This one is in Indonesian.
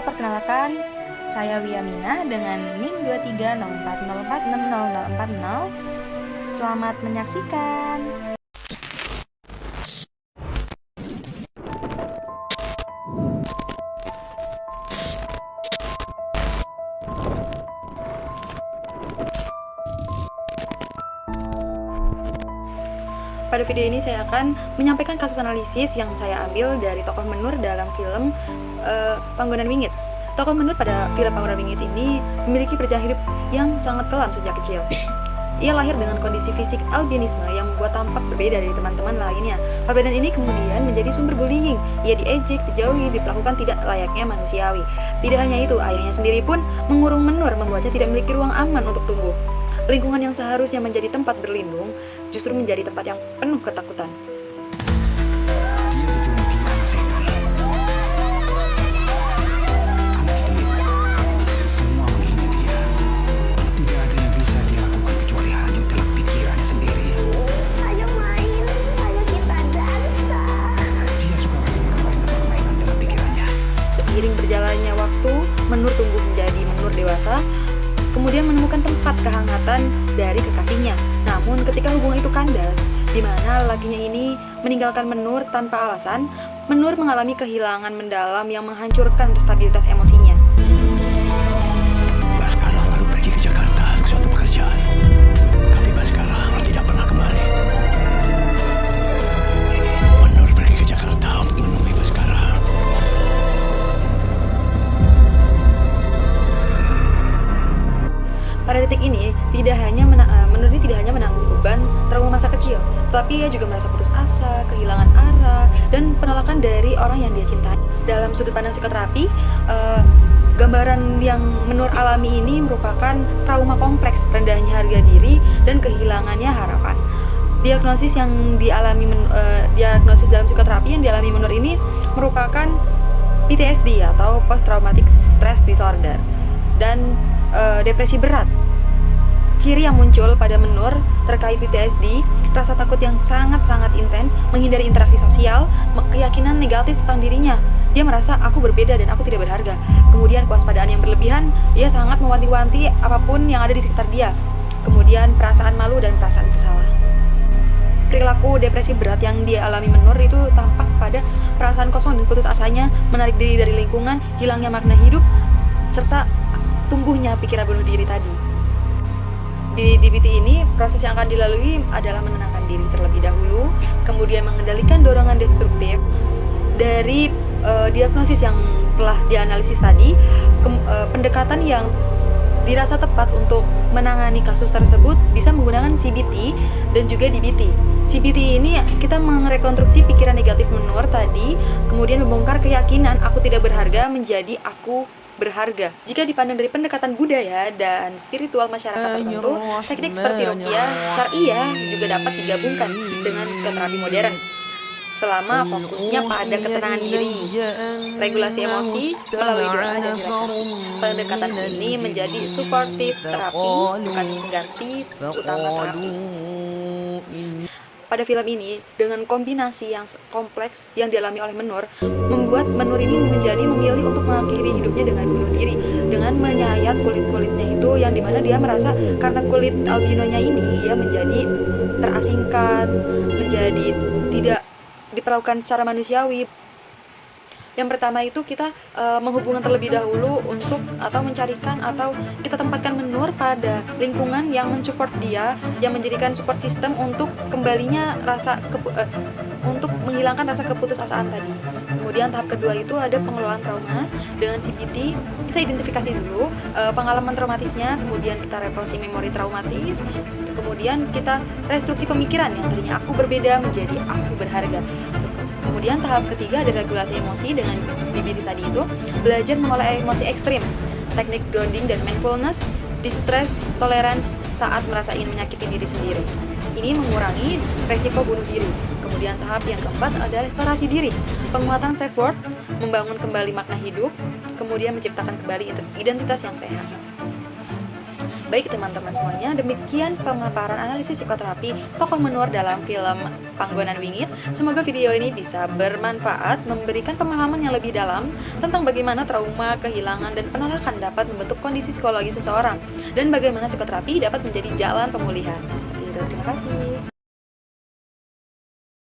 perkenalkan, saya Wiamina dengan NIM 2304046040. Selamat menyaksikan. Pada video ini saya akan menyampaikan kasus analisis yang saya ambil dari tokoh Menur dalam film Panggonan Wingit. Tokoh Menur pada film Panggonan Wingit ini memiliki perjalanan hidup yang sangat kelam sejak kecil. Ia lahir dengan kondisi fisik albinisme yang membuat tampak berbeda dari teman-teman lainnya. Perbedaan ini kemudian menjadi sumber bullying. Ia diejek, dijauhi, diperlakukan tidak layaknya manusiawi. Tidak hanya itu, ayahnya sendiri pun mengurung Menur, membuatnya tidak memiliki ruang aman untuk tumbuh. Lingkungan yang seharusnya menjadi tempat berlindung justru menjadi tempat yang penuh ketakutan. Dia dijuluki anak setan, anak didik. Semua menghina dia. Tidak ada yang bisa dia lakukan kecuali hanyut dalam pikirannya sendiri. Ayo main, ayo kita dansa. Dia suka bermain permainan dalam pikirannya. Seiring berjalannya waktu, Menur tumbuh menjadi Menur dewasa, kemudian menemukan tempat kehangatan dari kekasihnya. Namun ketika hubungan itu kandas, di mana lakinya ini meninggalkan Menur tanpa alasan, Menur mengalami kehilangan mendalam yang menghancurkan stabilitas emosinya. Baskara lalu pergi ke Jakarta untuk suatu pekerjaan. Tapi Baskara tidak pernah kembali. Menur pergi ke Jakarta untuk menemui Baskara. Pada titik ini, Menur ini tidak hanya menanggung beban trauma masa kecil, tetapi ia juga merasa putus asa, kehilangan arah, dan penolakan dari orang yang dia cintai. Dalam sudut pandang psikoterapi, gambaran yang Menur alami ini merupakan trauma kompleks, rendahnya harga diri, dan kehilangannya harapan. Diagnosis dalam psikoterapi yang dialami Menur ini merupakan PTSD atau Post Traumatic Stress Disorder dan depresi berat. Ciri yang muncul pada Menur terkait PTSD, rasa takut yang sangat-sangat intens, menghindari interaksi sosial, keyakinan negatif tentang dirinya. Dia merasa aku berbeda dan aku tidak berharga. Kemudian kewaspadaan yang berlebihan, ia sangat mewanti-wanti apapun yang ada di sekitar dia. Kemudian perasaan malu dan perasaan bersalah. Perilaku depresi berat yang dia alami Menur itu tampak pada perasaan kosong dan putus asanya, menarik diri dari lingkungan, hilangnya makna hidup, serta tumbuhnya pikiran bunuh diri tadi. Di DBT ini, proses yang akan dilalui adalah menenangkan diri terlebih dahulu, kemudian mengendalikan dorongan destruktif. Dari diagnosis yang telah dianalisis tadi, pendekatan yang dirasa tepat untuk menangani kasus tersebut bisa menggunakan CBT dan juga DBT. CBT ini kita merekonstruksi pikiran negatif Menur tadi, kemudian membongkar keyakinan aku tidak berharga menjadi aku berharga. Jika dipandang dari pendekatan budaya dan spiritual masyarakat tertentu, teknik seperti ruqyah syariah juga dapat digabungkan dengan psikoterapi modern. Selama fokusnya pada ketenangan diri, regulasi emosi melalui doa dan relaksasi. Pendekatan ini menjadi supportive terapi, bukan pengganti utama terapi. Pada film ini, dengan kombinasi yang kompleks yang dialami oleh Menur, membuat Menur ini menjadi memilih untuk mengakhiri hidupnya dengan bunuh diri, dengan menyayat kulit-kulitnya itu, yang dimana dia merasa karena kulit albinonya ini, ia menjadi terasingkan, menjadi tidak diperlakukan secara manusiawi. Yang pertama itu kita menghubungkan terlebih dahulu untuk atau mencarikan atau kita tempatkan Menur pada lingkungan yang mensupport dia, yang menjadikan support system untuk kembalinya untuk menghilangkan rasa keputusasaan tadi. Kemudian tahap kedua itu ada pengelolaan trauma dengan CBT. Kita identifikasi dulu pengalaman traumatisnya, kemudian kita reprosesi memori traumatis, kemudian kita restruksi pemikiran yang tadinya aku berbeda menjadi aku berharga. Kemudian tahap ketiga ada regulasi emosi dengan DBT tadi itu, belajar mengolah emosi ekstrim, teknik grounding dan mindfulness, distress tolerance saat merasa ingin menyakiti diri sendiri. Ini mengurangi resiko bunuh diri. Kemudian tahap yang keempat ada restorasi diri, penguatan self-worth, membangun kembali makna hidup, kemudian menciptakan kembali identitas yang sehat. Baik teman-teman semuanya, demikian pemaparan analisis psikoterapi tokoh menur dalam film Panggonan Wingit. Semoga video ini bisa bermanfaat, memberikan pemahaman yang lebih dalam tentang bagaimana trauma, kehilangan, dan penolakan dapat membentuk kondisi psikologi seseorang, dan bagaimana psikoterapi dapat menjadi jalan pemulihan. Seperti itu, terima kasih.